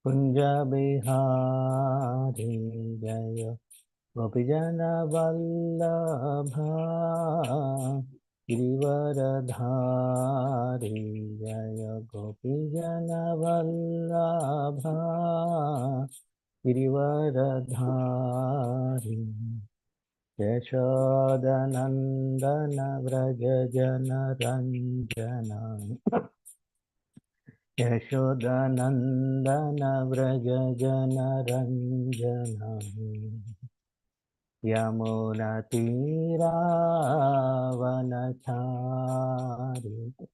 कुञ्जबिहारी जय गोपीजनवल्लभा गिरिवरधारी जय गोपीजनवल्लभा गिरिवरधारी यशोदनन्दन व्रज जनरञ्जन यशोदनन्दन व्रज जनरञ्जन यमुनतीरावनचारि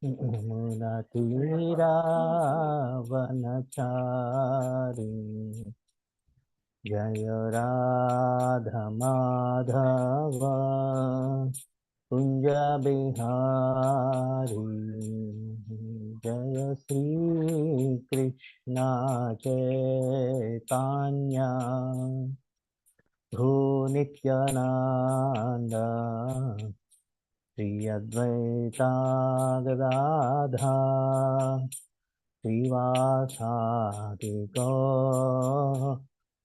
यमुनतीरावनचारि जय राधमाधव कुञ्जबिहारी जय श्रीकृष्ण चैतन्य नित्यानन्द श्री अद्वैता गदाधर श्रीवासादि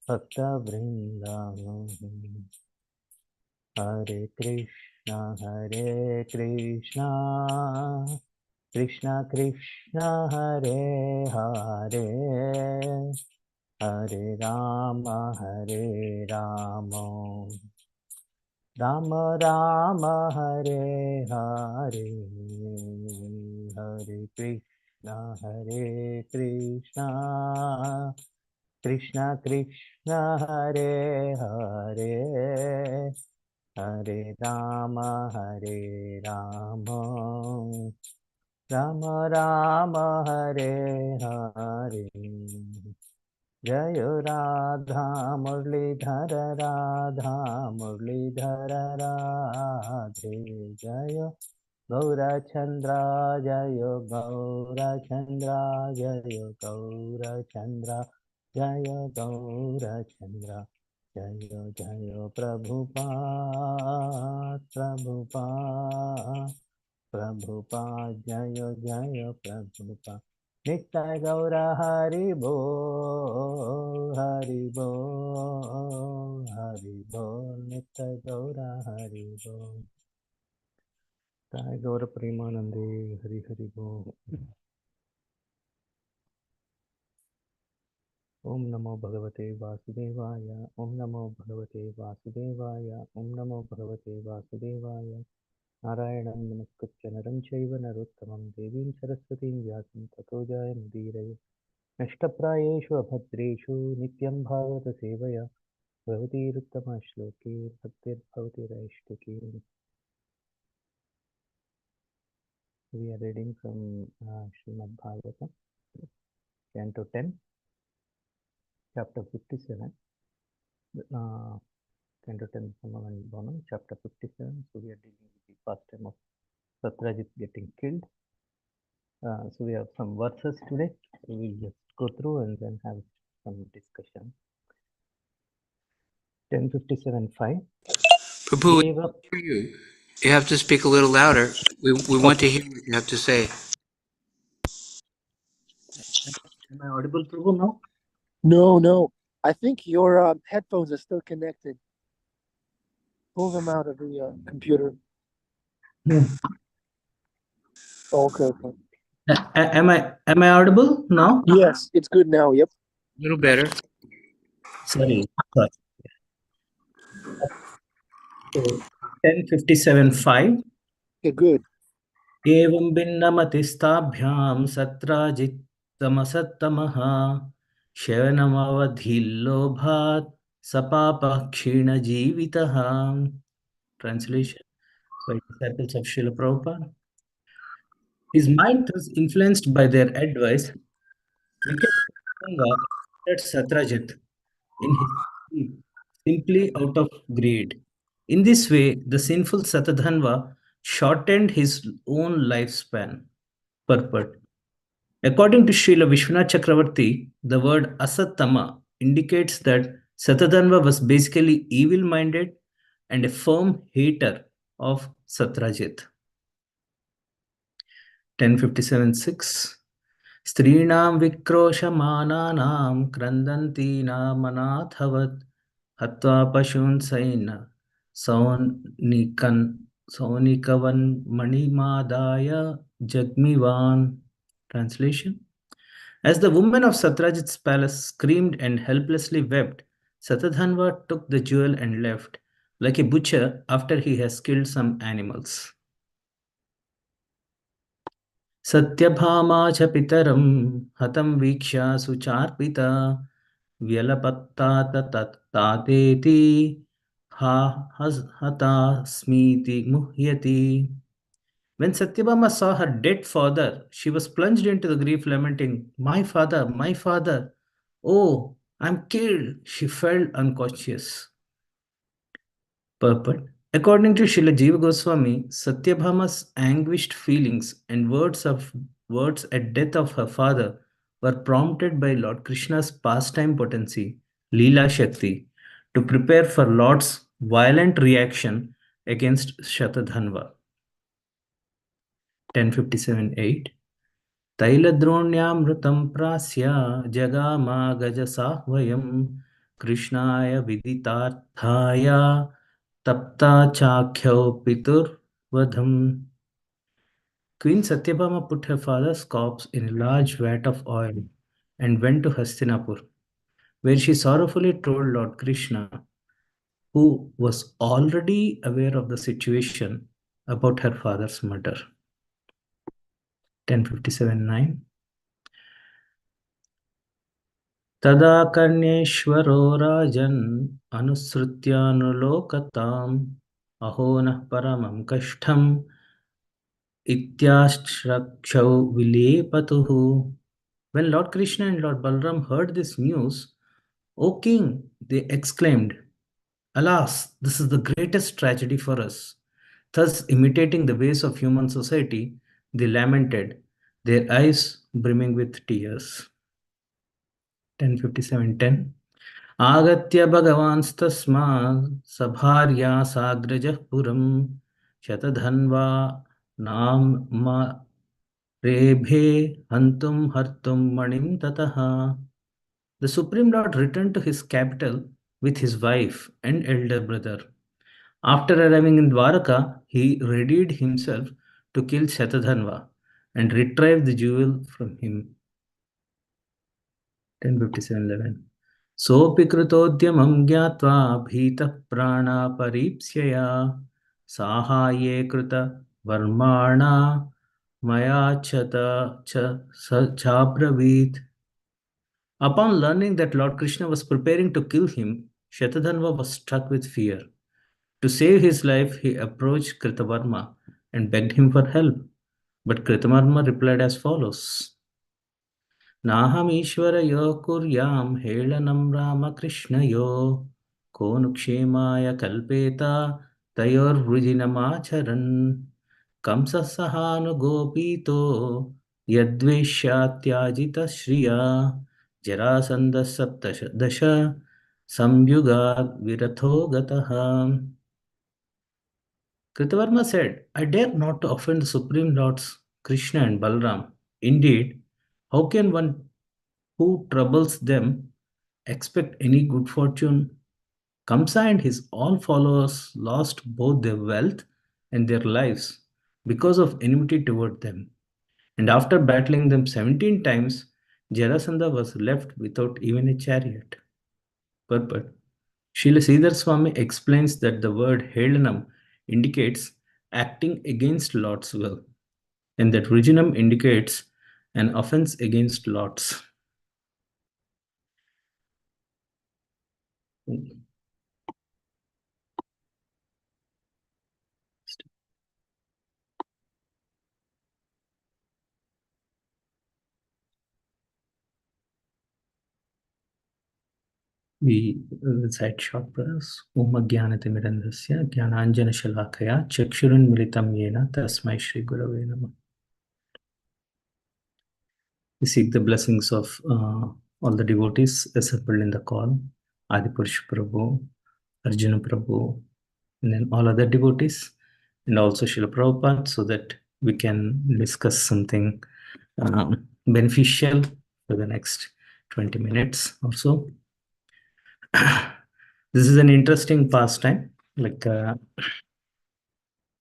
भक्तवृन्द हरे कृष्ण कृष्ण कृष्ण हरे हरे हरे राम राम राम हरे हरे हरे कृष्ण कृष्ण कृष्ण हरे हरे हरे राम राम राम हरे हरे जय राधा मुरलीधर राधे जय गौरचंद्र जय गौरचंद्र जय गौरचंद्र जय गौरचंद्र जय जय प्रभुपाद जय जय प्रभुपाद नित्य गौर हरि बोल नित्य गौर हरि बोल गौर प्रेमानंदे हरि हरि बोल। ओम नमो भगवते वासुदेवाय ओम नमो भगवते वासुदेवाय ओम नमो भगवते वासुदेवाय नारायणं नमस्कृत्य नरं चैव नरोत्तमं देवीं सरस्वतीं व्यासं ततो जयमुदीरये नष्टप्रायेषु अभद्रेषु नित्यं भागवत सेवया भवतीरुत्तम श्लोके भक्तिर्भवतिरैष्टिकी. We are reading from Srimad Bhagavatam, Canto 10, Chapter 57. Canto 10, Samam and Bonam, Chapter 57. So we are dealing with the past time of Satrajit getting killed. So we have some verses today. So we'll just go through and then have some discussion. 10:57:5. Prabhu, we can't hear you. You have to speak a little louder. We want to hear what you have to say. Am I audible, Prabhu, now? No. I think your headphones are still connected. Pull them out of the computer. Okay. Am I audible now? Yes, it's good now. Yep. A little better. Sorry. 10:57:5. Okay, good. एवं भिन्नमतिस्ताभ्यां सत्राजित्तमसत्तमः शयनमवधिल्लोभात् सपापः क्षीणजीवितः. Translation by disciples of Srila Prabhupada. His mind was influenced by their advice. Wicked Sangha entered Satrajit in his sleep simply out of greed. In this way, the sinful Satadhanva shortened his own lifespan. Purport. According to Srila Vishwanath Chakravarti, the word Asattama indicates that Satadhanva was basically evil-minded and a firm hater of Satrajit. 10:57:6. Strinam vikroshamaanam krandanti namanathavat hatva pashun saina saunikan saunikavan manimadaya jagmivan. Translation: as the woman of Satyajit's palace screamed and helplessly wept, Satadhanva took the jewel and left, like a butcher after he has killed some animals. Satyabhama cha pitaram hatam viksha sucharpita vyalapatta tatati ha hata smiti muhyati. When Satyabhama saw her dead father, she was plunged into the grief, lamenting, my father, my father. Oh, I'm killed. She fell unconscious. Purport. According to Srila Jiva Goswami, Satyabhama's anguished feelings and words at death of her father were prompted by Lord Krishna's pastime potency, Leela Shakti, to prepare for Lord's violent reaction against Shatadhanva. 1057-8. तैलद्रोण्यामृतं प्रास्य जगामागजसाह्वयं कृष्णाय विदितार्थाय तप्ता चाख्यौ पितुर्वधम्. Queen Satyabhama put her father's corpse in a large vat of oil and went to Hastinapur, where she sorrowfully told Lord Krishna, who was already aware of the situation, about her father's murder. 1057-9. तदा कर्ण्येश्वरो राजन् अनुसृत्यानुलोकताम् अहो नः परमं कष्टम् इत्याश्रक्षौ विलेपतुः. When Lord Krishna and Lord Balaram heard this news, O king, they exclaimed, alas, this is the greatest tragedy for us. Thus, imitating the ways of human society, they lamented, their eyes brimming with tears. 1057-10. आगत्य भगवांस्तस्मात् सभार्या साग्रजः पुरं शतधन्वा नाम रेभे हन्तुं हर्तुं मणिं ततः. The Supreme Lord returned to his capital with his wife and elder brother. After arriving in Dwaraka, he readied himself to kill Shatadhanva and retrieve the jewel from him. 1057-11. सोऽपि कृतोद्यमं ज्ञात्वा भीतः प्राणापरीप्स्यया साहाय्ये कृतवर्माणा मया च चाब्रवीत्. Upon learning that Lord Krishna was preparing to kill him, Shatadhanva was struck with fear. To save his life, he approached Kritavarma and begged him for help. But Kritavarma replied as follows. नाहमीश्वरयो कुर्यां हेळनं रामकृष्णयो को नु क्षेमाय कल्पेत तयोर्वृजिनमाचरन् कंसः सहानुगोपीतो यद्वेश्यात्याजितश्रिया जरासन्धः सप्तदश संयुगात् विरथो गतः. Kritavarma said, I dare not to offend the Supreme Lords Krishna and Balram. Indeed, how can one who troubles them expect any good fortune? Kamsa and his all followers lost both their wealth and their lives because of enmity toward them. And after battling them 17 times, Jarasandha was left without even a chariot. Purport. Srila Sridhar Swami explains that the word Helanam indicates acting against Lord's will, and that Vrijinam indicates an offense against Lord's. We recite short prayers. Om Jnanatimirandhasya Jnananjana Shalakaya Chakshurun Militam Yena Tasmai Shri Gurave Namah. We seek the blessings of all the devotees assembled in the call, Adipurush Prabhu, Arjuna Prabhu, and then all other devotees, and also Srila Prabhupada, so that we can discuss something beneficial for the next 20 minutes or so. This is an interesting pastime. Like there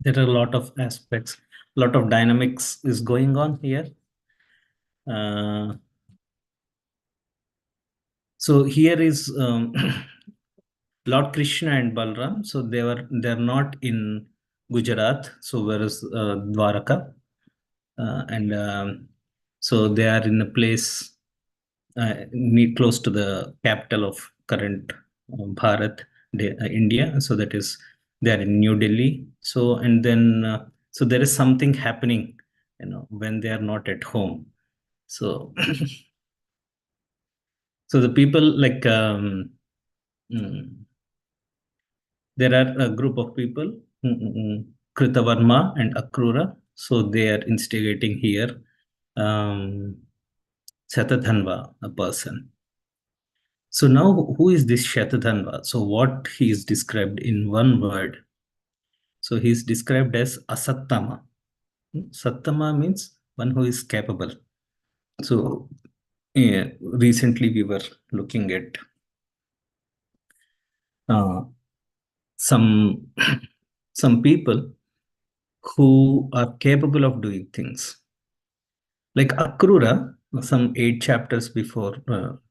are a lot of aspects, a lot of dynamics is going on here. So here is Lord Krishna and Balram. So they're not in Gujarat. So whereas Dwaraka, and so they are in a place close to the capital of current Bharat, India. So that is they are in New Delhi. So and then so there is something happening, when they are not at home. So so the people like mm, there are a group of people, Kritavarma and Akrura. So they are instigating here um, Shatathanva, a person. So now, who is this Shatathanva? So what he is described in one word. So he is described as Asattama. Sattama means one who is capable. So recently we were looking at uh, some some people who are capable of doing things. Like Akrura, some 8 chapters before,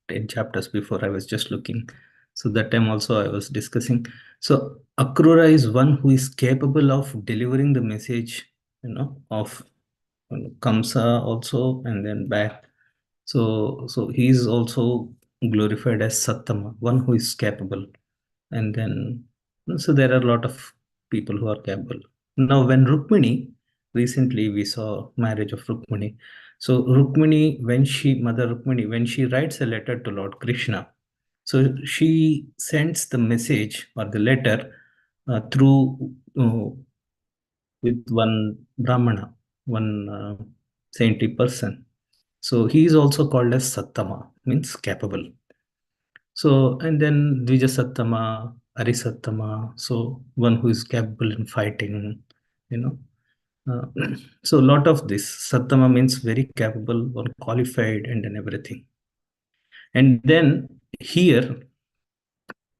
10 chapters before, I was just looking. So that time also I was discussing. So Akrura is one who is capable of delivering the message, of Kamsa also, and then back. So he is also glorified as Sattama, one who is capable. And then, so there are a lot of people who are capable. Now, when Rukmini, recently we saw marriage of Rukmini. So Rukmini, Mother Rukmini, when she writes a letter to Lord Krishna, so she sends the message or the letter through with one Brahmana, one saintly person. So he is also called as Sattama, means capable. So, and then Dvija Sattama, Arisattama, so one who is capable in fighting, you know. So a lot of this, Sattama means very capable or qualified and then everything. And then here,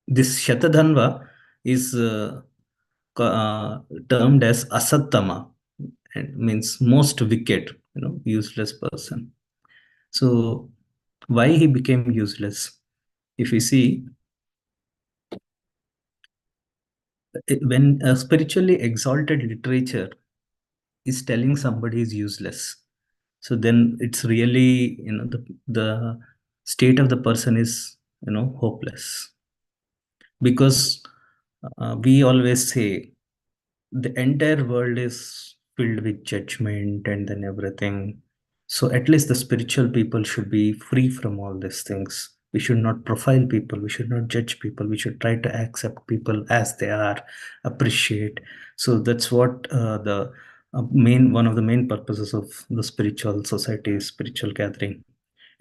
this Shatadhanva is termed as Asattama, and means most wicked, useless person. So why he became useless? If you see, when a spiritually exalted literature is telling somebody is useless, so then it's really, the state of the person is, hopeless. Because we always say the entire world is filled with judgment and then everything. So at least the spiritual people should be free from all these things. We should not profile people. We should not judge people. We should try to accept people as they are, appreciate. So that's what the one of the main purposes of the spiritual society, spiritual gathering.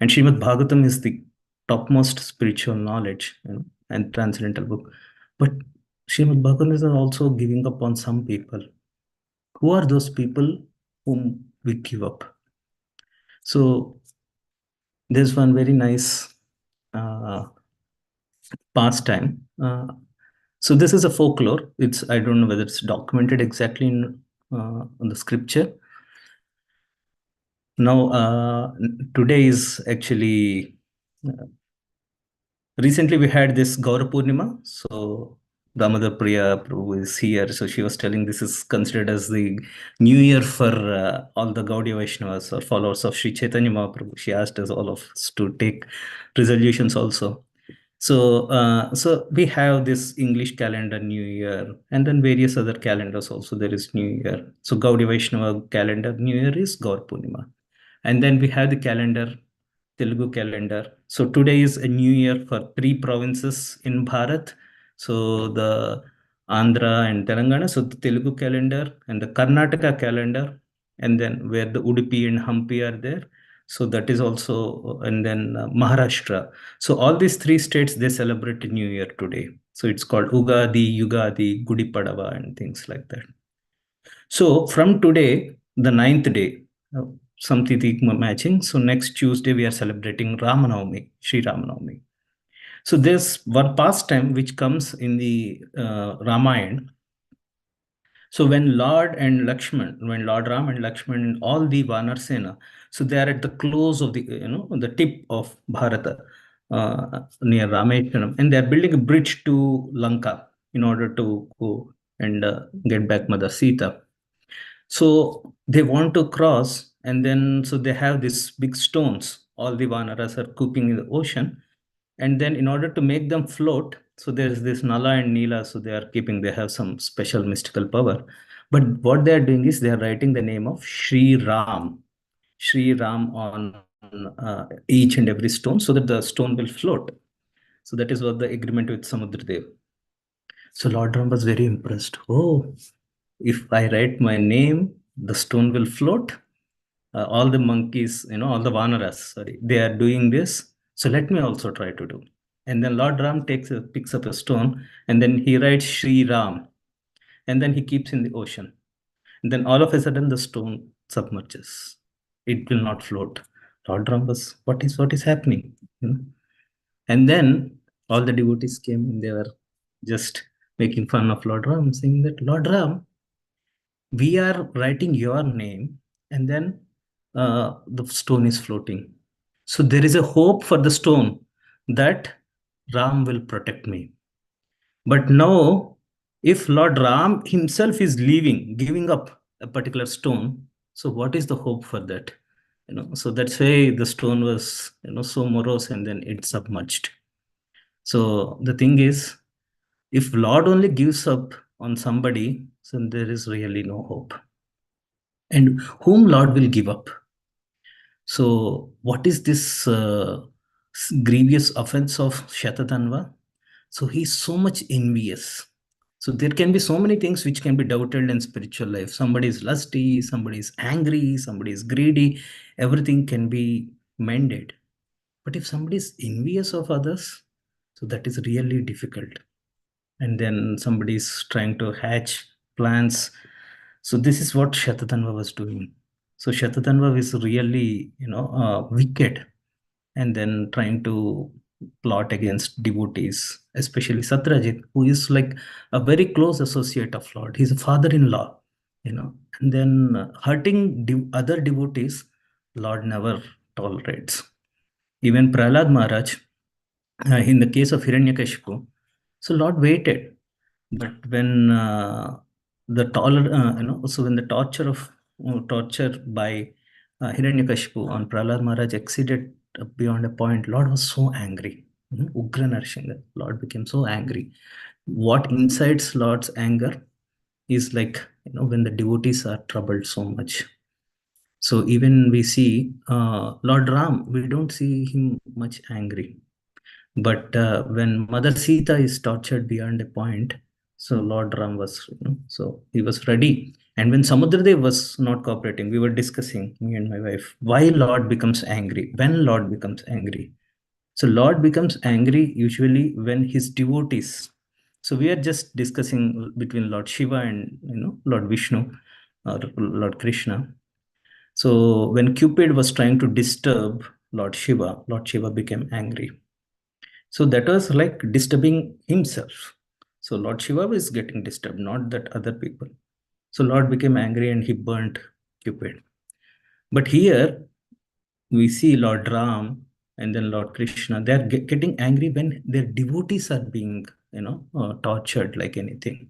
And Srimad Bhagavatam is the topmost spiritual knowledge, and transcendental book. But Srimad Bhagavatam is also giving up on some people. Who are those people whom we give up? So there's one very nice uh, pastime. So this is a folklore. I don't know whether it's documented exactly in the scripture. Now, today is actually recently we had this Gaura Purnima. So Damodar Priya Prabhu is here. So she was telling this is considered as the new year for all the Gaudiya Vaishnavas or followers of Sri Chaitanya Mahaprabhu. She asked us all of us to take resolutions also. So we have this English calendar New Year, and then various other calendars also there is New Year. So Gaudiya Vaishnava calendar New Year is Gaur Purnima. And then we have the calendar, Telugu calendar. So today is a new year for 3 provinces in Bharat. So the Andhra and Telangana, so the Telugu calendar and the Karnataka calendar, and then where the Udupi and Hampi are there. So that is also, and then Maharashtra. So all these 3 states, they celebrate New Year today. So it's called Ugadi, Yugadi, Gudi Padava, and things like that. So from today, the ninth day, some tithi matching. So next Tuesday we are celebrating Ramanavami, Sri Ramanavami. So there's one pastime which comes in the Ramayana. So when Lord and Lakshman, when Lord Ram and Lakshman, all the Vanar Sena, so they are at the close of the, the tip of Bharata, near Rameshwaram, and they are building a bridge to Lanka in order to go and get back Mother Sita. So they want to cross, and then so they have these big stones. All the Vanaras are cooking in the ocean, and then in order to make them float, so there's this Nala and Neela, so they have some special mystical power. But what they are doing is they are writing the name of Sri Ram on each and every stone, so that the stone will float. So that is what the agreement with Samudradev. So Lord Ram was very impressed. Oh, if I write my name, the stone will float. All the monkeys, all the Vanaras, sorry, they are doing this. So let me also try to do. And then Lord Ram picks up a stone, and then he writes Sri Ram, and then he keeps in the ocean. And then all of a sudden the stone submerges. It will not float. Lord Ram was, what is happening? And then all the devotees came and they were just making fun of Lord Ram, saying that Lord Ram, we are writing your name, and then the stone is floating. So there is a hope for the stone that Ram will protect me. But now, if Lord Ram himself is leaving, giving up a particular stone, so what is the hope for that? So that's why the stone was, so morose, and then it submerged. So the thing is, if Lord only gives up on somebody, then there is really no hope. And whom Lord will give up? So what is this grievous offense of Shatatanva? So he's so much envious. So there can be so many things which can be doubted in spiritual life. Somebody is lusty, somebody is angry, somebody is greedy. Everything can be mended. But if somebody is envious of others, so that is really difficult. And then somebody is trying to hatch plans. So this is what Shatatanva was doing. So Shatatanva is really, wicked, and then trying to plot against devotees, especially Satrajit, who is like a very close associate of Lord. He's a father-in-law, and then hurting other devotees, Lord never tolerates. Even Prahlad Maharaj, in the case of Hiranyakashipu, so Lord waited, but when when the torture by Hiranyakashipu on Prahlad Maharaj exceeded beyond a point, Lord was so angry. Ugra Narsingha, Lord became so angry. What incites Lord's anger is like, when the devotees are troubled so much. So even we see Lord Ram, we don't see him much angry. But when Mother Sita is tortured beyond a point, so Lord Ram was, so he was ready. And when Samudradev was not cooperating, we were discussing, me and my wife, why Lord becomes angry, when Lord becomes angry. So Lord becomes angry usually when his devotees. So we are just discussing between Lord Shiva and, Lord Vishnu or Lord Krishna. So when Cupid was trying to disturb Lord Shiva became angry. So that was like disturbing himself. So Lord Shiva was getting disturbed, not that other people. So Lord became angry and he burnt Cupid. But here we see Lord Ram and then Lord Krishna, they're getting angry when their devotees are being, tortured like anything.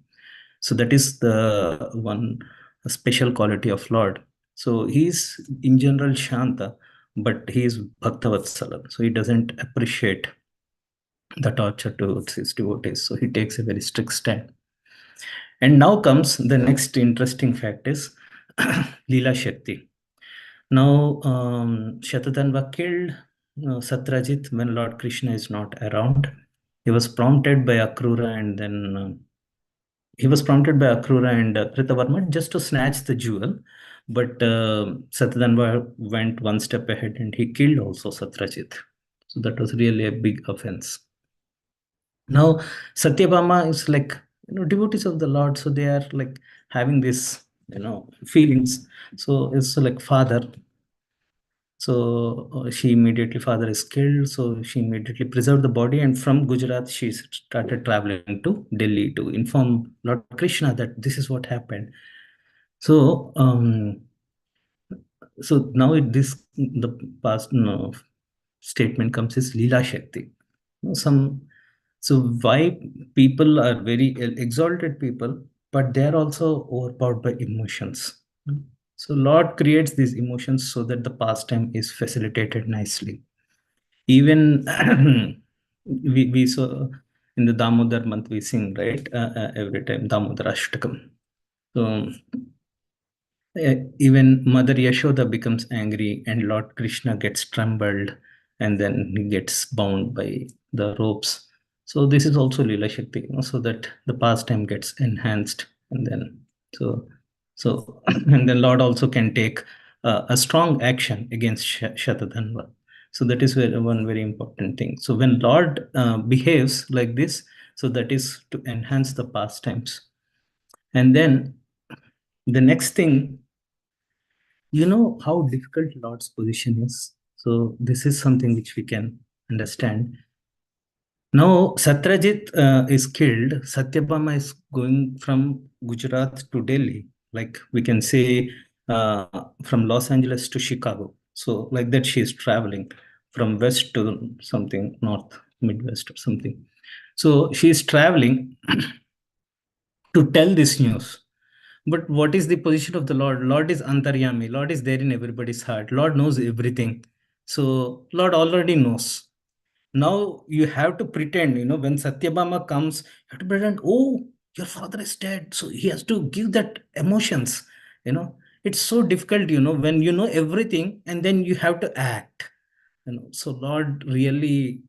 So that is the one special quality of Lord. So he's in general Shanta, but he is Bhaktavatsala. So he doesn't appreciate the torture towards his devotees. So he takes a very strict stand. And now comes the next interesting fact is Leela Shakti. Now, Shatatanva killed Satrajit when Lord Krishna is not around. He was prompted by Akrura and Kritavarma just to snatch the jewel. But Satyatanva went one step ahead and he killed also Satrajit. So that was really a big offense. Now, Satyabhama is like, devotees of the Lord, so they are like having this, feelings. So it's like father. So she immediately, father is killed. So she immediately preserved the body, and from Gujarat she started traveling to Delhi to inform Lord Krishna that this is what happened. So so now this the past statement comes is Leela Shakti. Some so why people are very exalted people, but they are also overpowered by emotions. So Lord creates these emotions so that the pastime is facilitated nicely. Even we saw in the Damodar month we sing, right, every time Damodar Ashtakam. So even Mother Yashoda becomes angry and Lord Krishna gets trembled and then he gets bound by the ropes. So this is also Leela Shakti, so that the pastime gets enhanced, and then so so and then Lord also can take a strong action against Shatadhanva. So that is one very important thing. So when Lord behaves like this, so that is to enhance the pastimes. And then the next thing, you know how difficult Lord's position is. So this is something which we can understand. Now Satrajit is killed. Satyabhama is going from Gujarat to Delhi. Like we can say from Los Angeles to Chicago. So like that she is traveling from west to something north, midwest or something. So she is traveling to tell this news. But what is the position of the Lord? Lord is Antaryami. Lord is there in everybody's heart. Lord knows everything. So Lord already knows. Now you have to pretend, when Satyabhama comes, you have to pretend, oh, your father is dead. So he has to give that emotions. It's so difficult, when you know everything and then you have to act. So Lord really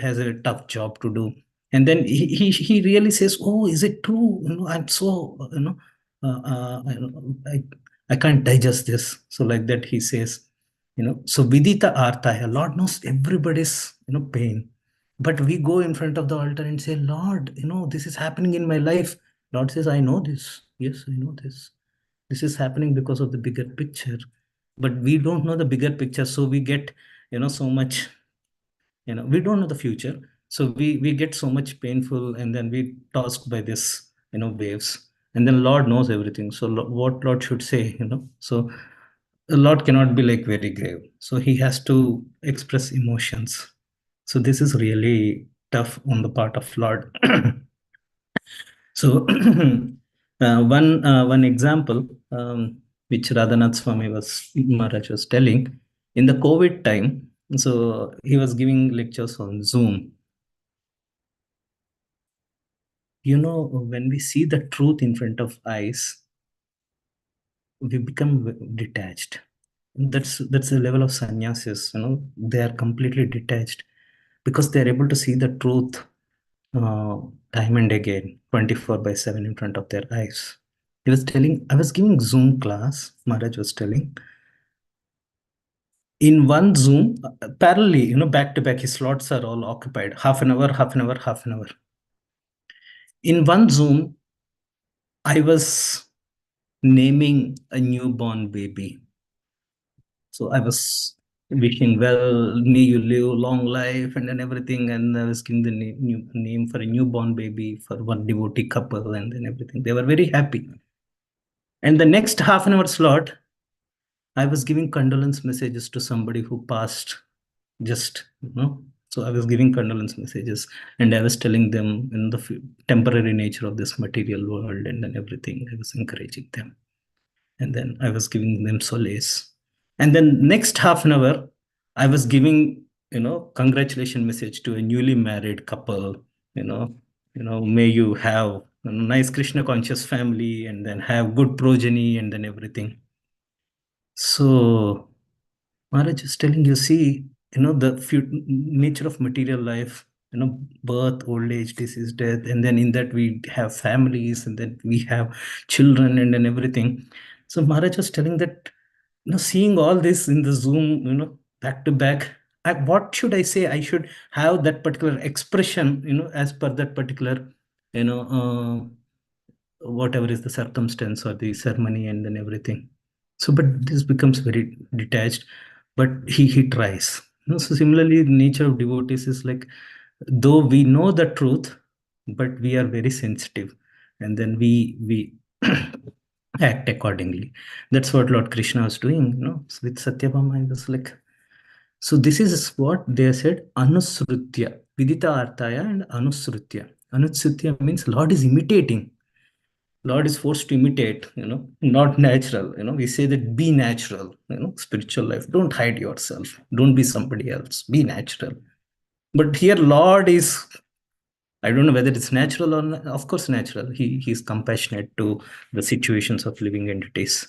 has a tough job to do. And then he really says, oh, is it true? I'm so, I can't digest this. So like that he says, so Vidita Artaya, Lord knows everybody's, pain. But we go in front of the altar and say, Lord, this is happening in my life. Lord says, I know this. Yes, I know this. This is happening because of the bigger picture. But we don't know the bigger picture. So we get, so much, we don't know the future. So we get so much painful, and then we tossed by this, waves. And then Lord knows everything. So what Lord should say, so the Lord cannot be like very grave. So he has to express emotions. So this is really tough on the part of Lord. So one example, which Radhanath Swami Maharaj was telling, in the COVID time. So he was giving lectures on Zoom. When we see the truth in front of eyes, we become detached. That's the level of sannyasis. They are completely detached because they are able to see the truth uh, time and again, 24 by 7 in front of their eyes. He was telling, I was giving Zoom class, Maharaj was telling. In one Zoom, parallelly, back to back, his slots are all occupied. Half an hour, half an hour, half an hour. In one Zoom, I was naming a newborn baby. So I was wishing, well, may you live long life and then everything. And I was giving the new name for a newborn baby for one devotee couple and then everything. They were very happy. And the next half an hour slot, I was giving condolence messages to somebody who passed just, So I was giving condolence messages and I was telling them in the temporary nature of this material world and then everything. I was encouraging them. And then I was giving them solace. And then next half an hour, I was giving, congratulation message to a newly married couple, may you have a nice Krishna conscious family and then have good progeny and then everything. So Maharaj is telling you, see, the nature of material life, birth, old age, disease, death, and then in that we have families, and then we have children, and then everything. So Maharaj was telling that, seeing all this in the Zoom, back to back, what should I say? I should have that particular expression, as per that particular, you know, whatever is the circumstance or the ceremony, and then everything. So, but this becomes very detached. but he tries. So similarly, the nature of devotees is like, though we know the truth, but we are very sensitive, and then we act accordingly. That's what Lord Krishna was doing, with Satyabhama. He was like, so this is what they said, Anusrutya, Vidita Artaya and Anusrutya. Anusrutya means Lord is imitating. Lord is forced to imitate, not natural. We say that be natural, spiritual life. Don't hide yourself. Don't be somebody else. Be natural. But here, Lord is, I don't know whether it's natural or not. Of course, natural. He's compassionate to the situations of living entities.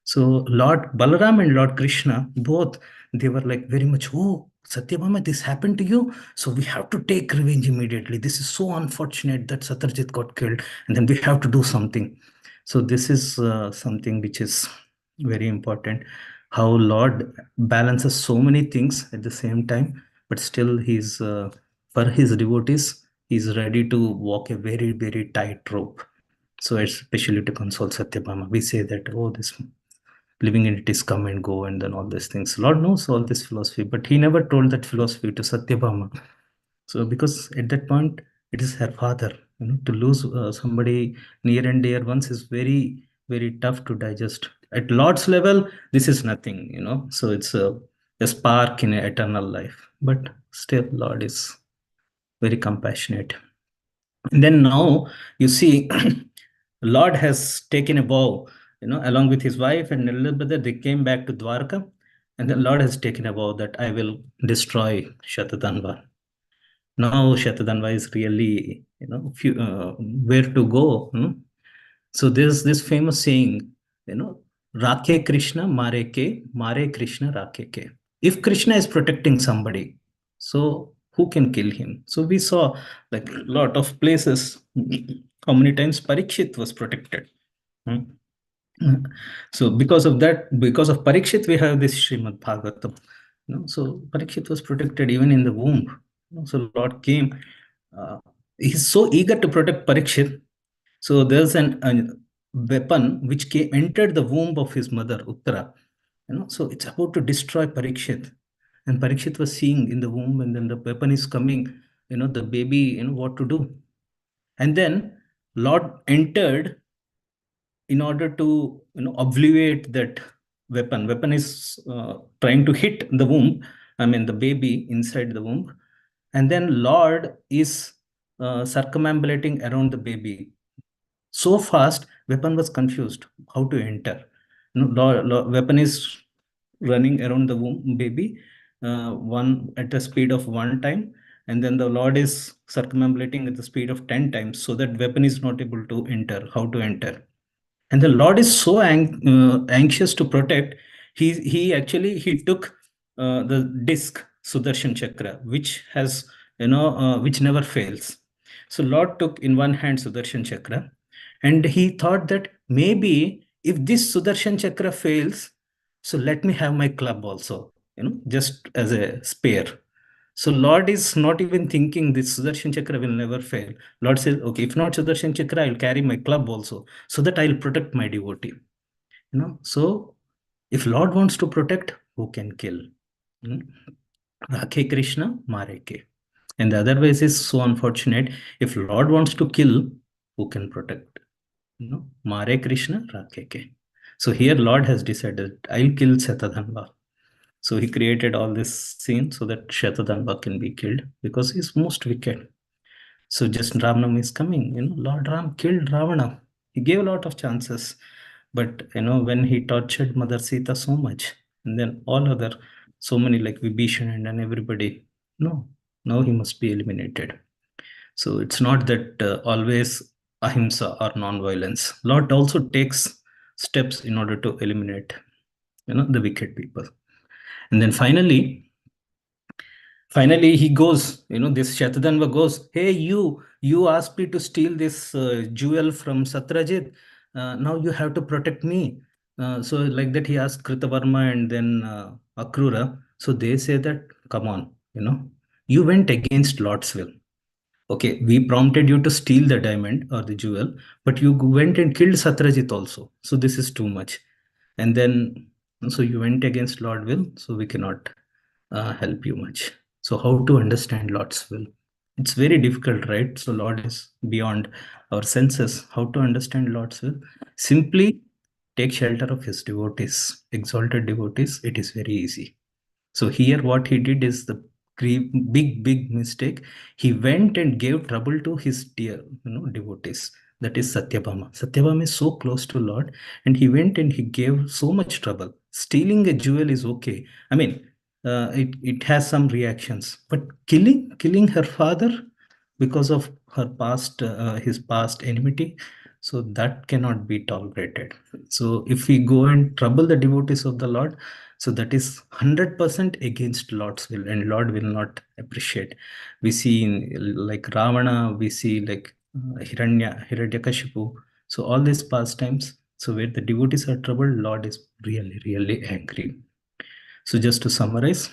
So Lord Balaram and Lord Krishna, both, they were like very much, oh, Satyabhama, this happened to you. So we have to take revenge immediately. This is so unfortunate that Satyajit got killed, and then we have to do something. So this is something which is very important. How Lord balances so many things at the same time, but still he's, for his devotees, he's ready to walk a very, very tight rope. So especially to console Satyabhama, we say that, oh, this living entities come and go, and then all these things. Lord knows all this philosophy, but he never told that philosophy to Satyabhama. So because at that point, it is her father. To lose somebody near and dear ones is very, very tough to digest. At Lord's level, this is nothing. So it's a spark in eternal life. But still, Lord is very compassionate. And then now you see, Lord has taken a vow, along with his wife and little brother, they came back to Dwarka, and the Lord has taken a vow that I will destroy Shatatanva. Now Shatatanva is really, where to go. So there's this famous saying, Rakhe Krishna, Mare Krishna, Rakhe Ke. If Krishna is protecting somebody, so who can kill him? So we saw like a lot of places, how many times Parikshit was protected. Hmm. So because of that, because of Parikshit, we have this Srimad Bhagavatam. So Parikshit was protected even in the womb. So Lord came. He's so eager to protect Parikshit. So there's a weapon which entered the womb of his mother, Uttara. So it's about to destroy Parikshit. And Parikshit was seeing in the womb, and then the weapon is coming, the baby, what to do. And then Lord entered in order to, obviate that weapon. Weapon is trying to hit the womb, I mean, the baby inside the womb. And then Lord is circumambulating around the baby so fast, weapon was confused how to enter. Weapon is running around the womb baby, one at the speed of 1 time, and then the Lord is circumambulating at the speed of 10 times, so that weapon is not able to enter, how to enter. And the Lord is so anxious to protect. He took the disc Sudarshan Chakra, which has, which never fails. So Lord took in one hand Sudarshan Chakra, and he thought that maybe if this Sudarshan Chakra fails, so let me have my club also, just as a spare. So Lord is not even thinking this Sudarshan Chakra will never fail. Lord says, okay, if not Sudarshan Chakra, I'll carry my club also, so that I'll protect my devotee. So if Lord wants to protect, who can kill? Rakhe Krishna, Mare Ke. And the other ways is so unfortunate. If Lord wants to kill, who can protect? Mare Krishna, Rakhe Ke. So here Lord has decided, I'll kill Shatadhanva. So he created all this scene so that Shatadhanva can be killed because he's most wicked. So just Ramnam is coming, Lord Ram killed Ravana. He gave a lot of chances. But, when he tortured Mother Sita so much, and then all other, so many like Vibhishan and everybody, no, now he must be eliminated. So it's not that always ahimsa or non-violence. Lord also takes steps in order to eliminate, the wicked people. And then finally he goes, this Shatadhanva goes, hey, you asked me to steal this jewel from Satrajit. Now you have to protect me. So like that, he asked Kritavarma and then Akrura. So they say that, come on, you went against Lord's will. Okay, we prompted you to steal the diamond or the jewel, but you went and killed Satrajit also. So this is too much. And then So you went against Lord will, so we cannot help you much. So how to understand Lord's will? It's very difficult, right? So Lord is beyond our senses. How to understand Lord's will? Simply take shelter of his devotees, exalted devotees. It is very easy. So here what he did is the big mistake. He went and gave trouble to his dear devotees. That is Satyabhama. Satyabhama is so close to Lord, and he went and he gave so much trouble. Stealing a jewel is okay. I mean, it has some reactions, but killing her father because of her past his past enmity, so that cannot be tolerated. So if we go and trouble the devotees of the Lord, so that is 100% against Lord's will, and Lord will not appreciate. We see in like Ravana, we see like Hiranyakashipu. So all these pastimes, so where the devotees are troubled, Lord is really angry. So just to summarize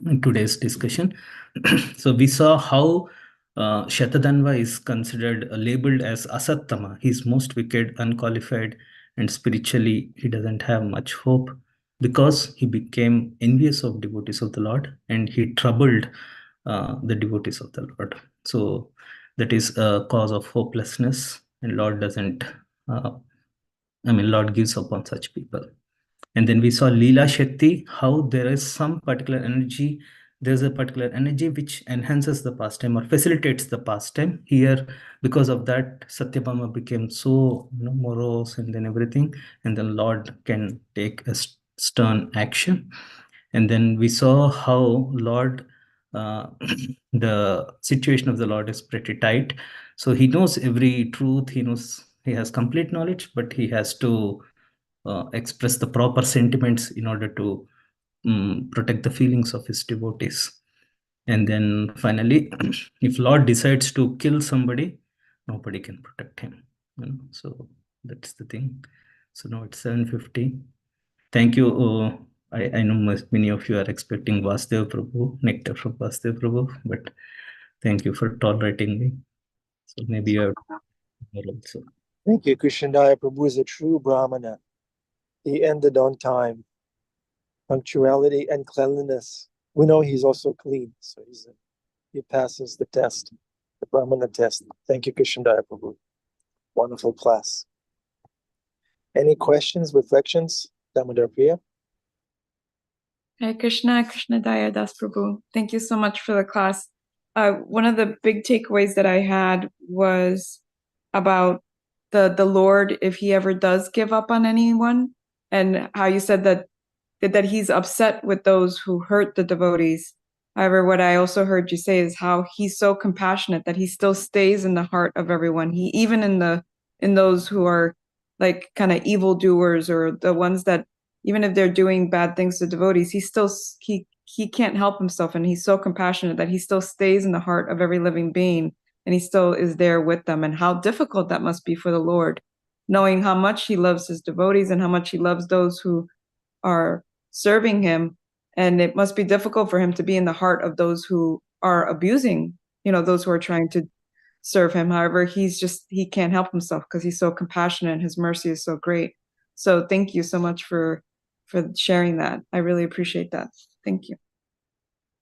in today's discussion, so we saw how Shatadanva is considered labeled as Asattama. He's most wicked, unqualified, and spiritually he doesn't have much hope because he became envious of devotees of the Lord and he troubled the devotees of the Lord. So that is a cause of hopelessness, and Lord doesn't. Lord gives up on such people. And then we saw Leela Shakti, how there is some particular energy. There's a particular energy which enhances the pastime or facilitates the pastime. Here, because of that, Satyabhama became so morose and then everything. And then Lord can take a stern action. And then we saw how Lord, the situation of the Lord is pretty tight. So he knows every truth. He knows he has complete knowledge, but he has to express the proper sentiments in order to protect the feelings of his devotees. And then finally, if Lord decides to kill somebody, nobody can protect him. So that's the thing. So now it's 7:50. Thank you. I know many of you are expecting Vasudev Prabhu, nectar from Vasudev Prabhu, but thank you for tolerating me. So maybe you have also. Thank you, Krishna. Daya Prabhu is a true Brahmana. He ended on time. Punctuality and cleanliness. We know he's also clean, so he passes the test, the Brahmana test. Thank you, Krishna Daya Prabhu. Wonderful class. Any questions, reflections? Damodar Priya? Hare Krishna, Krishna Daya Das Prabhu. Thank you so much for the class. One of the big takeaways that I had was about the Lord, if he ever does give up on anyone, and how you said that he's upset with those who hurt the devotees. However, what I also heard you say is how he's so compassionate that he still stays in the heart of everyone. He even in those who are like kind of evildoers, or the ones that even if they're doing bad things to devotees, he can't help himself, and he's so compassionate that he still stays in the heart of every living being, and he still is there with them. And how difficult that must be for the Lord, knowing how much he loves his devotees and how much he loves those who are serving him. And it must be difficult for him to be in the heart of those who are abusing, those who are trying to serve him. However, he can't help himself because he's so compassionate and his mercy is so great. So thank you so much for sharing that. I really appreciate that. Thank you.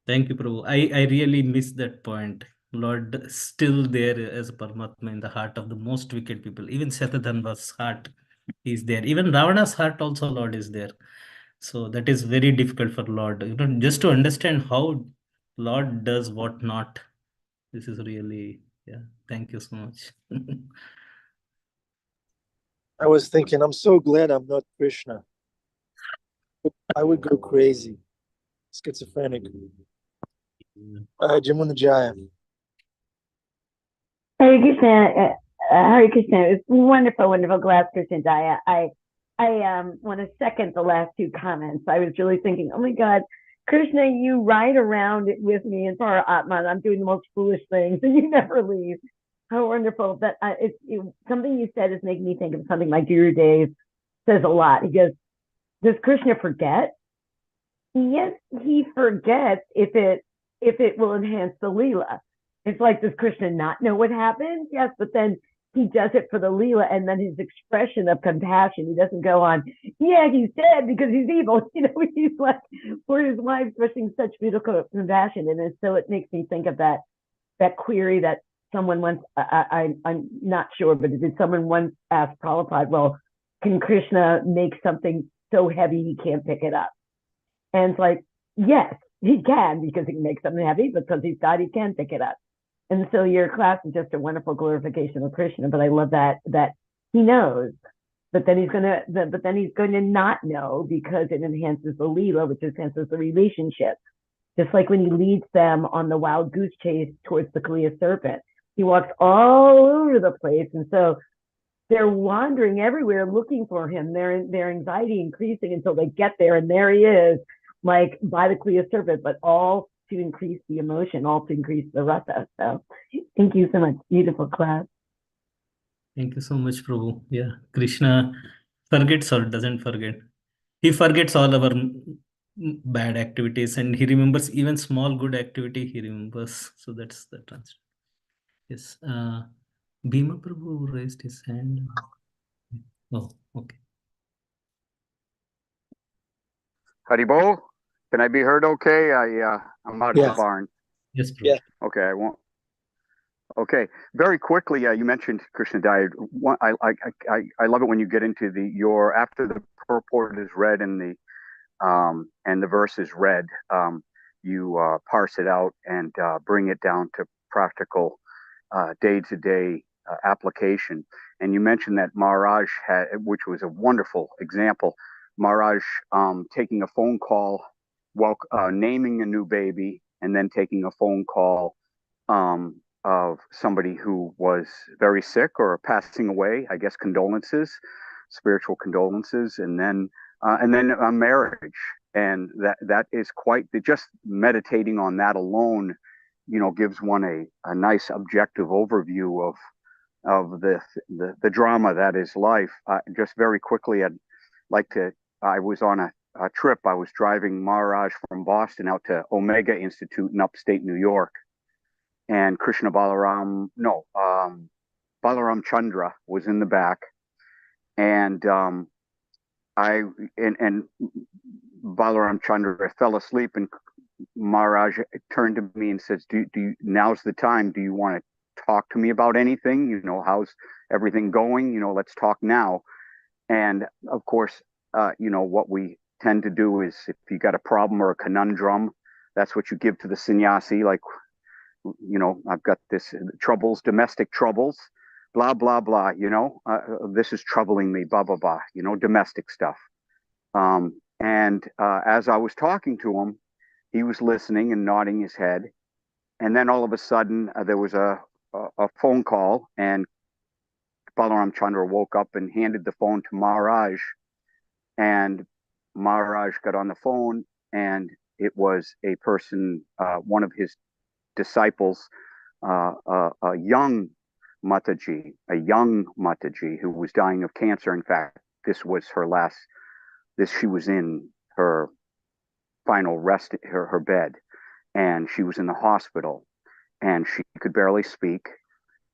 Thank you, Prabhu. I really miss that point. Lord still there as Paramatma in the heart of the most wicked people. Even Shatadhanva's heart is there. Even Ravana's heart also Lord is there. So that is very difficult for Lord. Just to understand how Lord does what not. This is really, yeah. Thank you so much. I was thinking, I'm so glad I'm not Krishna. I would go crazy, schizophrenic. Jamuna Jaya. Hare Krishna, Hare Krishna. It's wonderful, wonderful class, Krishna Daya. I want to second the last two comments. I was really thinking, oh my God, Krishna, you ride around with me in Para Atman. I'm doing the most foolish things, and you never leave. How wonderful! But something you said is making me think of something my Guru Dave says a lot. He goes, "Does Krishna forget?" Yes, he forgets if it will enhance the Leela. It's like, does Krishna not know what happened? Yes, but then he does it for the Leela, and then his expression of compassion, he doesn't go on, yeah, he's dead because he's evil. He's like, for his wife, expressing such beautiful compassion. And so it makes me think of that query that someone once, I'm not sure, but did someone once ask Prabhupada, well, can Krishna make something so heavy he can't pick it up? And it's like, yes, he can, because he can make something heavy, because he's God, he can pick it up. And so your class is just a wonderful glorification of Krishna. But I love that he knows, but then he's going to not know, because it enhances the Leela, which enhances the relationship. Just like when he leads them on the wild goose chase towards the Kaliya serpent, he walks all over the place, and so they're wandering everywhere looking for him. Their anxiety increasing until they get there, and there he is, like by the Kaliya serpent, but all to increase the emotion, all to increase the rasa. So thank you so much. Beautiful class. Thank you so much, Prabhu. Yeah, Krishna forgets or doesn't forget. He forgets all our bad activities, and he remembers even small good activity he remembers. So that's the translation. Yes. Bhima Prabhu raised his hand. Oh, okay. Haribo, can I be heard okay? I'm out of the barn. Yes, Prabhu. Yeah. Okay, I won't. Okay, very quickly, you mentioned Krishna Daya. I love it when you get into after the purport is read and the verse is read, you parse it out and bring it down to practical day-to-day application. And you mentioned that Maharaj had, which was a wonderful example, Maharaj taking a phone call while naming a new baby, and then taking a phone call of somebody who was very sick or passing away, I guess condolences, spiritual condolences, and then a marriage. And that is quite, just meditating on that alone, gives one a nice objective overview of the drama that is life. Just very quickly, I was on a trip. I was driving Maharaj from Boston out to Omega Institute in upstate New York, and Balaram Chandra was in the back, and Balaram Chandra fell asleep, and Maharaj turned to me and says, "Do you? Now's the time. Do you want to talk to me about anything? How's everything going? Let's talk now." And of course, what we tend to do is, if you got a problem or a conundrum, that's what you give to the sannyasi. Like, I've got this troubles, domestic troubles, blah, blah, blah, this is troubling me, blah, blah, blah, domestic stuff. And as I was talking to him, he was listening and nodding his head. And then all of a sudden, there was a phone call, and Balaram Chandra woke up and handed the phone to Maharaj. And Maharaj got on the phone, and it was a person, one of his disciples, a young Mataji, who was dying of cancer. In fact, this was she was in her final rest, her bed, and she was in the hospital, and she could barely speak.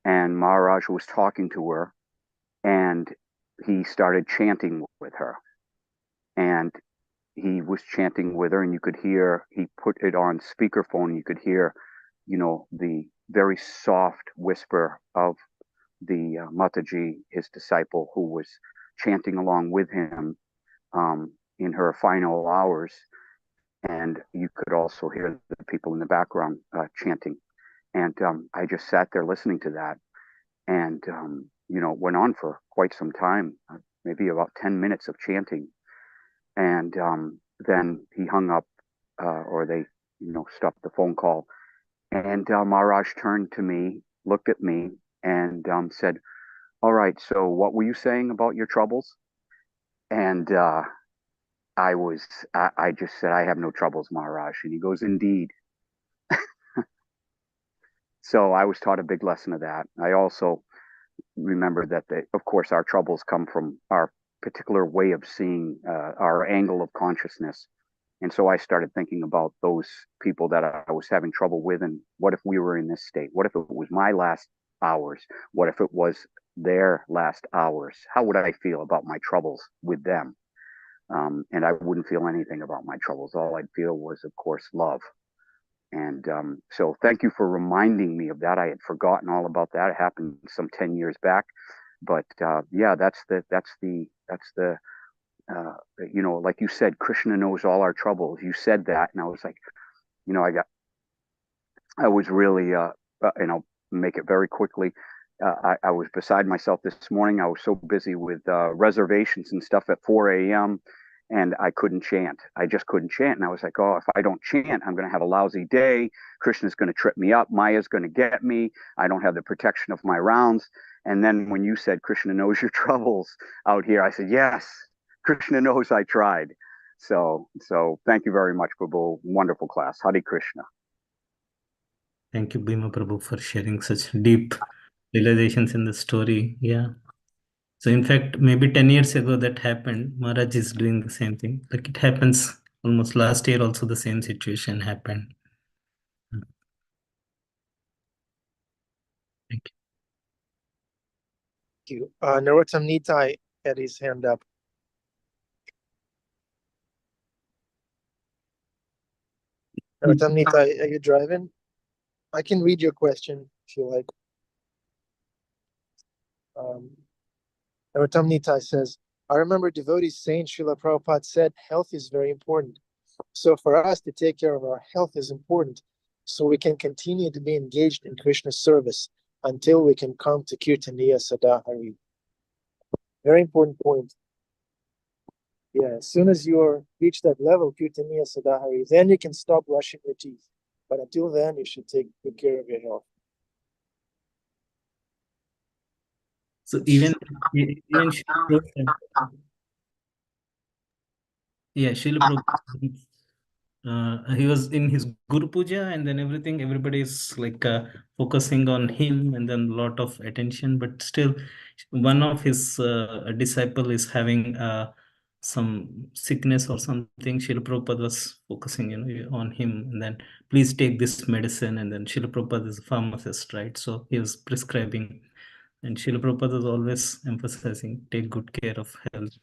And Maharaj was talking to her, and he started chanting with her. And he was chanting with her, and you could hear, he put it on speakerphone, and you could hear, the very soft whisper of the Mataji, his disciple, who was chanting along with him in her final hours. And you could also hear the people in the background chanting. And I just sat there listening to that, and went on for quite some time, maybe about 10 minutes of chanting. And then he hung up, or they stopped the phone call. And Maharaj turned to me, looked at me, and said, "All right, so what were you saying about your troubles?" And I just said, "I have no troubles, Maharaj." And he goes, "Indeed." So I was taught a big lesson of that. I also remember that, of course, our troubles come from our particular way of seeing, our angle of consciousness. And so I started thinking about those people that I was having trouble with, and what if we were in this state? What if it was my last hours? What if it was their last hours, how would I feel about my troubles with them? And I wouldn't feel anything about my troubles. All I'd feel was, of course, love. And so thank you for reminding me of that. I had forgotten all about that. It happened some 10 years back. But yeah, that's the like you said, Krishna knows all our troubles. You said that, and I was like, you know, I was really, make it very quickly. I was beside myself this morning. I was so busy with reservations and stuff at 4 a.m. and I couldn't chant. I just couldn't chant. And I was like, oh, if I don't chant, I'm going to have a lousy day. Krishna's going to trip me up. Maya's going to get me. I don't have the protection of my rounds. And then when you said Krishna knows your troubles out here, I said, yes, Krishna knows I tried. So thank you very much, Prabhu. Wonderful class. Hare Krishna. Thank you, Bhima Prabhu, for sharing such deep realizations in the story. Yeah. So in fact, maybe 10 years ago that happened. Maharaj is doing the same thing. Like it happens almost last year also the same situation happened. Thank Thank you. Narottam Nitai had his hand up. Narottam Nitai, are you driving? I can read your question if you like. Narottam Nitai says, I remember devotees saying Srila Prabhupada said health is very important. So for us to take care of our health is important so we can continue to be engaged in Krishna's service until we can come to Kirtaniya Sadahari. Very important point. Yeah, as soon as you reach that level, Kirtaniya Sadahari, then you can stop brushing your teeth. But until then, you should take good care of your health. So even Srila Prabhupada, yeah, Srila Prabhupada, he was in his Guru Puja and then everybody is like focusing on him and then a lot of attention, but still one of his disciple is having some sickness or something. Srila Prabhupada was focusing on him and then please take this medicine, and then Srila Prabhupada is a pharmacist, right? So he was prescribing, and Srila Prabhupada is always emphasizing take good care of health.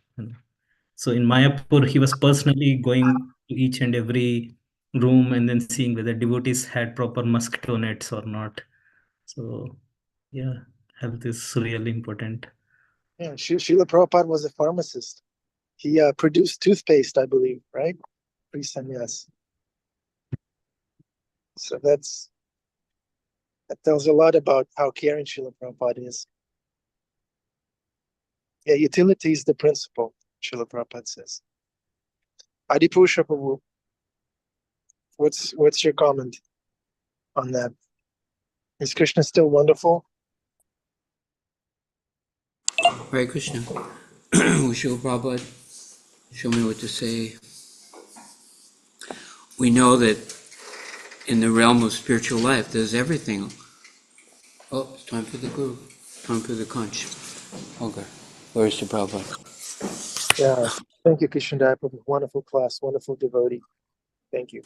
So in Mayapur, he was personally going to each and every room and then seeing whether devotees had proper mosquito nets or not. So yeah, health is really important. Yeah, Srila Prabhupada was a pharmacist. He produced toothpaste, I believe, right? Pre-sannyas. So that tells a lot about how caring Srila Prabhupada is. Yeah, utility is the principle, Srila Prabhupada says. Adipusha Prabhu, what's your comment on that? Is Krishna still wonderful? Hare Krishna. Srila Prabhupada, show me what to say. We know that in the realm of spiritual life, there's everything. Oh, it's time for the guru. Time for the conch. Okay. Where's the Prabhupada? Yeah. Thank you, Krishna Prabhu. Wonderful class, wonderful devotee. Thank you.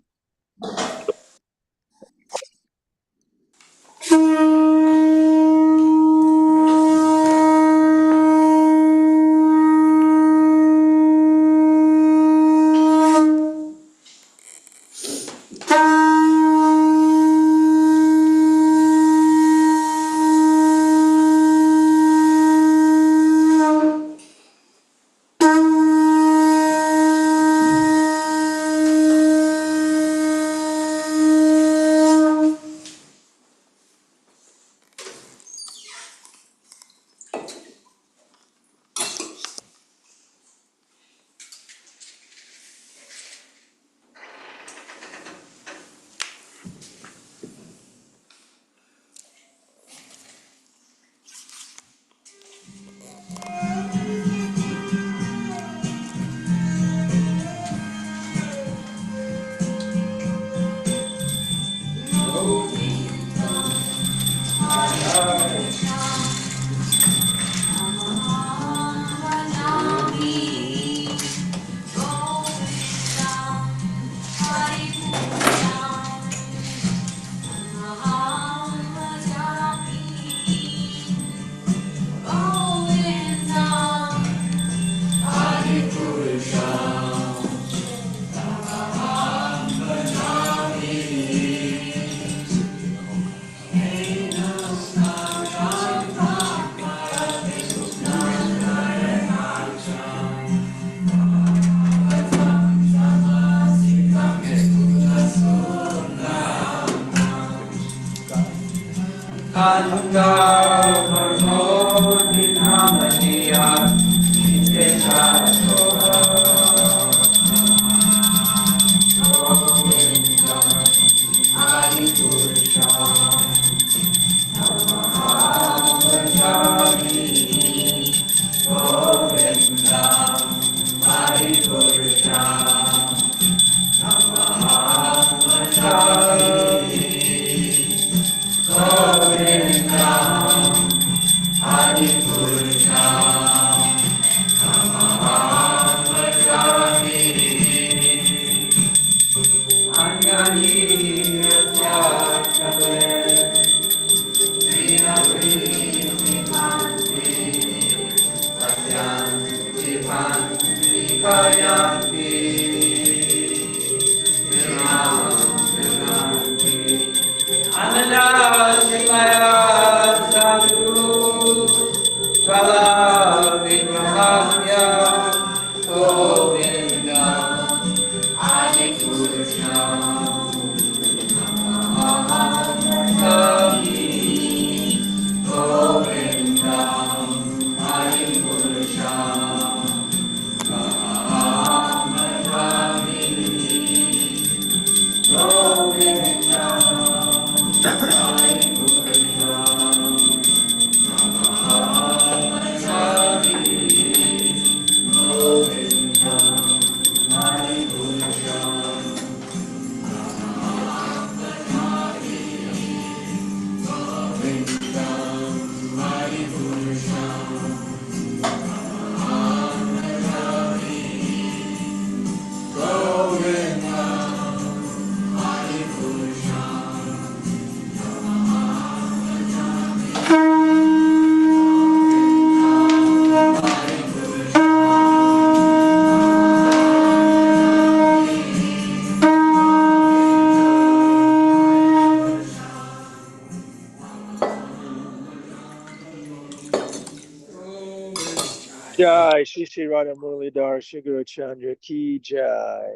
Jai Shri Shri Radha Muralidhar Shri Guru Chandra Ki Jai.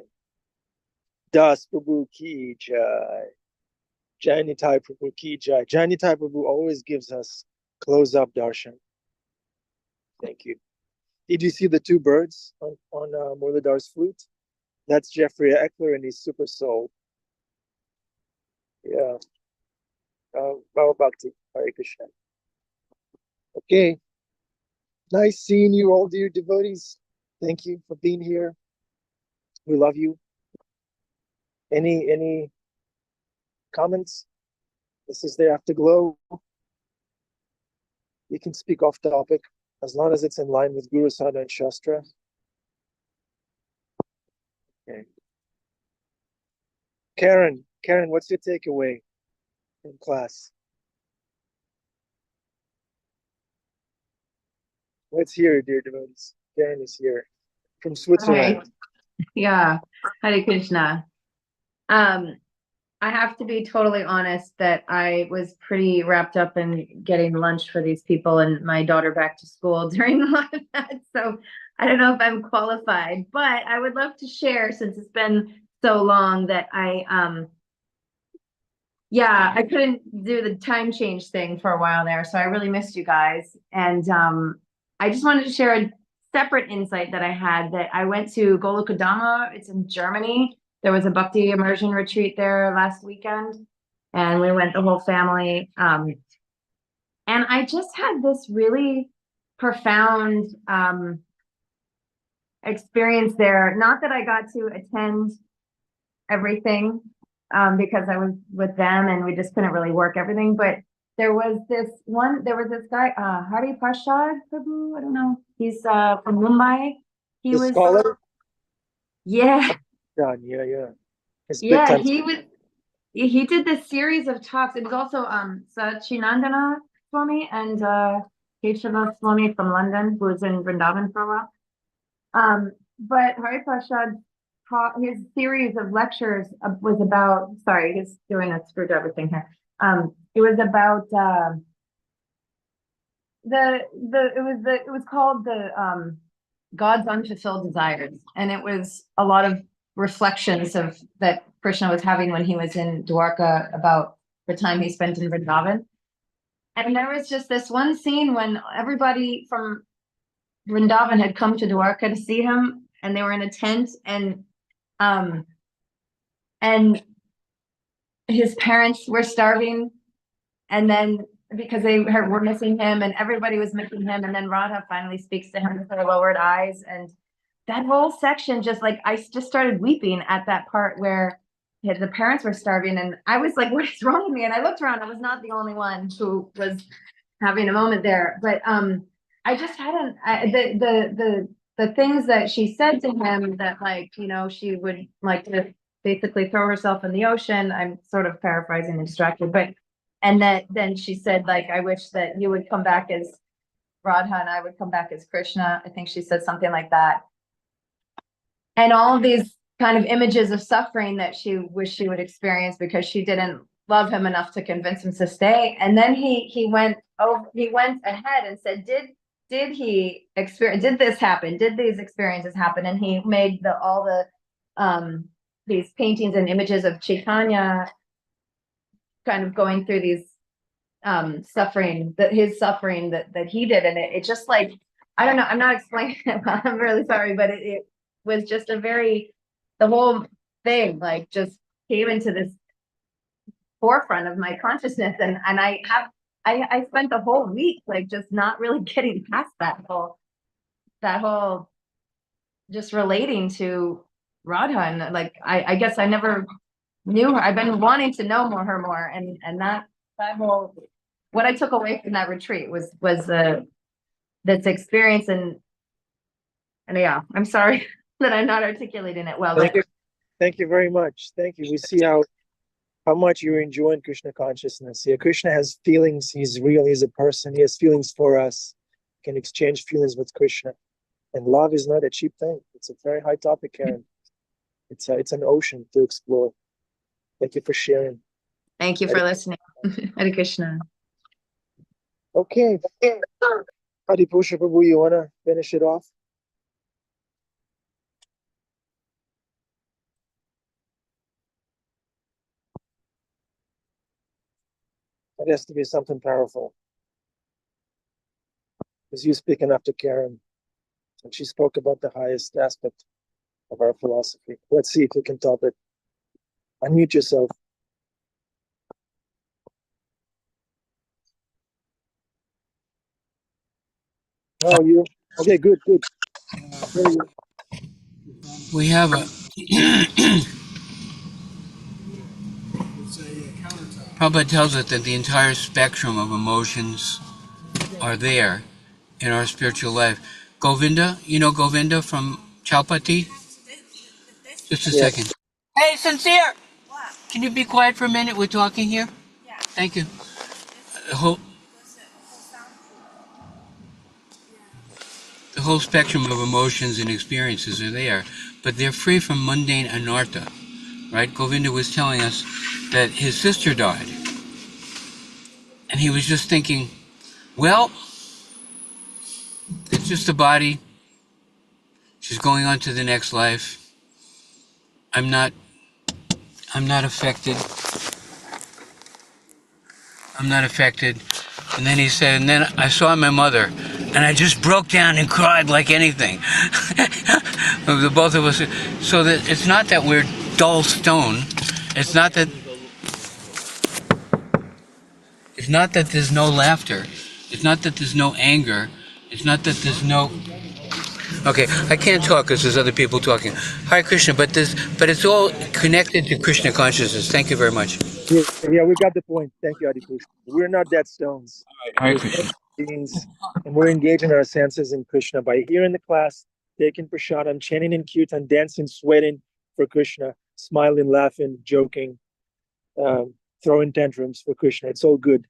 Das Prabhu Ki Jai. Janitai Prabhu Ki Jai. Janitai Prabhu always gives us close-up darshan. Thank you. Did you see the two birds on Muralidhar's flute? That's Jeffrey Eckler and his super soul. Yeah. Bhava Bhakti. Hare Krishna. Okay. Nice seeing you all, dear devotees. Thank you for being here. We love you. Any comments? This is the afterglow. You can speak off topic as long as it's in line with Guru Sadhana and Shastra. Okay. Karen, what's your takeaway in class? Let's hear it, dear devotees. Karen is here from Switzerland. Right. Yeah. Hare Krishna. I have to be totally honest that I was pretty wrapped up in getting lunch for these people and my daughter back to school during a lot of that. So I don't know if I'm qualified, but I would love to share since it's been so long that I couldn't do the time change thing for a while there. So I really missed you guys. And I just wanted to share a separate insight that I had that I went to Golokadama. It's in Germany. There was a Bhakti immersion retreat there last weekend, and we went the whole family. And I just had this really profound experience there. Not that I got to attend everything because I was with them and we just couldn't really work everything. But there was this guy, Hari Prasad Prabhu. I don't know. He's from Mumbai. He The was scholar? Yeah. Yeah. Yeah, he did this series of talks. It was also Sachinandana Swami and Keshava Swami from London, who was in Vrindavan for a while. But Hari Prasad his series of lectures was about, sorry, he's doing a screwdriver thing here. It was about it was called the God's Unfulfilled Desires, and it was a lot of reflections of that Krishna was having when he was in Dwarka about the time he spent in Vrindavan. And there was just this one scene when everybody from Vrindavan had come to Dwarka to see him, and they were in a tent, and his parents were starving, and then because were missing him, and everybody was missing him, and then Radha finally speaks to him with her lowered eyes, and that whole section, just like, I just started weeping at that part where the parents were starving, and I was like, what is wrong with me? And I looked around, I was not the only one who was having a moment there, but I just hadn't, the things that she said to him, that, like, you know, she would like to basically throw herself in the ocean. I'm sort of paraphrasing and distracted, but, and that then she said, like, I wish that you would come back as Radha and I would come back as Krishna. I think she said something like that. And all of these kind of images of suffering that she wished she would experience because she didn't love him enough to convince him to stay. And then he went ahead and said, did this happen? Did these experiences happen? And he made all the these paintings and images of Chaitanya kind of going through these suffering, his suffering that he did. And it just, like, I don't know, I'm not explaining it well, I'm really sorry, but it was just the whole thing, like, just came into this forefront of my consciousness. And I spent the whole week, like, just not really getting past that whole just relating to Radha. And, like, I guess I never knew her. I've been wanting to know her more. And that whole, what I took away from that retreat was this experience. And yeah, I'm sorry that I'm not articulating it well. Thank you very much. Thank you. We see how much you're enjoying Krishna consciousness. Yeah, Krishna has feelings. He's real. He's a person. He has feelings for us. Can exchange feelings with Krishna. And love is not a cheap thing. It's a very high topic, Karen. It's an ocean to explore. Thank you for sharing. Thank you for listening. Hare Krishna. Okay. Adipusha Prabhu, you want to finish it off? It has to be something powerful. Because you speaking after Karen, and she spoke about the highest aspect of our philosophy. Let's see if you can top it. Unmute yourself. Oh, you? Okay, good. Very good. We have a Prabhupada tells us that the entire spectrum of emotions are there in our spiritual life. Govinda, you know Govinda from Chaupati? Just a Yes. second. Hey, Sincere! Can you be quiet for a minute? We're talking here. Thank you. The whole spectrum of emotions and experiences are there, but they're free from mundane anartha, right? Govinda was telling us that his sister died, and he was just thinking, well, it's just a body. She's going on to the next life. I'm not affected. I'm not affected. And then he said, and then I saw my mother, and I just broke down and cried like anything. The both of us. So that it's not that we're dull stone. It's not that there's no laughter. It's not that there's no anger. It's not that there's no. Okay, I can't talk because there's other people talking. Hare Krishna, but it's all connected to Krishna consciousness. Thank you very much. Yeah, we got the point. Thank you, Adipusha. We're not dead stones. Hare We're Krishna. beings, and we're engaging our senses in Krishna by hearing the class, taking prasadam, chanting in kirtan, dancing, sweating for Krishna, smiling, laughing, joking, throwing tantrums for Krishna. It's all good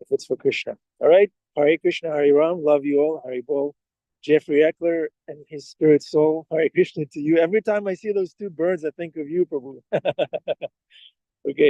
if it's for Krishna. All right? Hare Krishna, Hare Ram. Love you all. Hare Bol. Jeffrey Eckler and his spirit soul. Hare Krishna to you. Every time I see those two birds, I think of you, Prabhu. Okay.